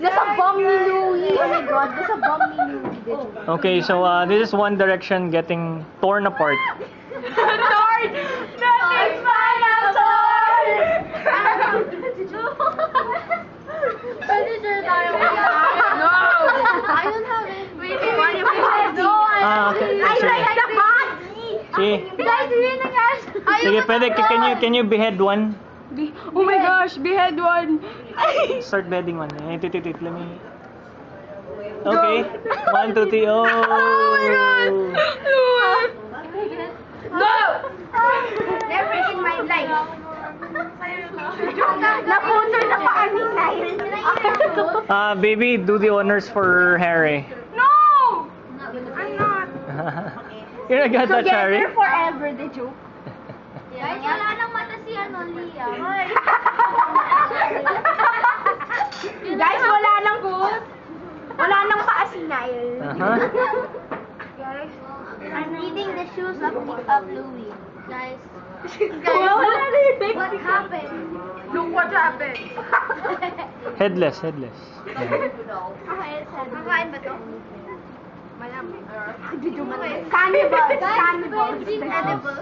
Nasa bomb ni Louie. Oh my God, nasa bomb ni Louie. Okay, so this is One Direction getting torn apart. Torn! Nothing's final, torn! Pwede sure tayo. No! I don't have it. Wait, Okay. I Sige. like the body! Sige. Guys, yun na nga. Sige, pwede. Can you behead one? Oh my gosh, behead one. Start beheading one. Let me... Okay. 1, 2, 3. Oh! Oh my God! No! Never in my life. Naputol na pa kanina yun. Baby, do the honors for Harry. No! I'm not. You're not that, Harry. Together forever, the joke. Guys, wala nang mata si Liam. Guys, wala nang good. Wala nang paa si Niall. Guys, I'm reading the shoes of Louie. Guys, what happened? Look what happened. Headless. Kakain ba to? Malamig. Cannibal. It's inedible.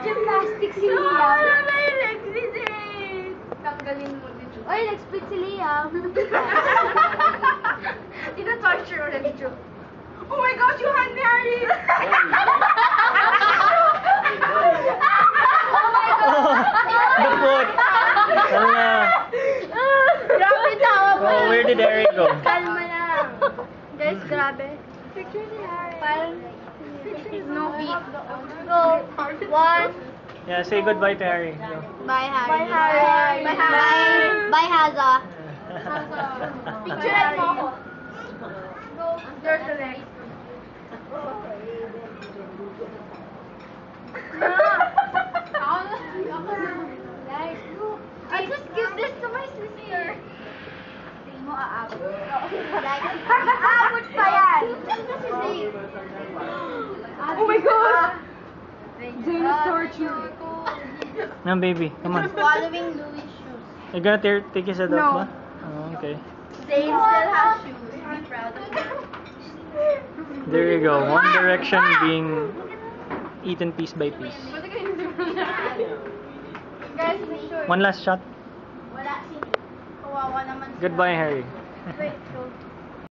Gymnastics si Liam. Tanggalin mo dito. Oy, nag-split si Liam. Ina-torture ulit dito. Oh my gosh, you had Mary! The foot! Grabe tawa pa. Oh, where did Harry go? Kalma lang. Guys, grabe. Picture ni Harry. Parang no beat. Go. 1. Yeah, say goodbye to Harry. Go. Bye, Harry. Bye, Harry. Bye, Harry. Bye, Haza. Picture mo ako. Go. There's the leg. Guys, look. I just give this to my sister. Hindi mo aabot. Aabot pa yan. Oh my God! Zane is tortured. No, baby, come on. Following Louis' shoes. You gonna take his head No. off ba? Oh, okay. Zane still has shoes. Be proud of him. There you go. One Direction being eaten piece by piece. Guys, make sure. One last shot. Wala si... Kawawa naman si... Goodbye, Harry. Wait, go.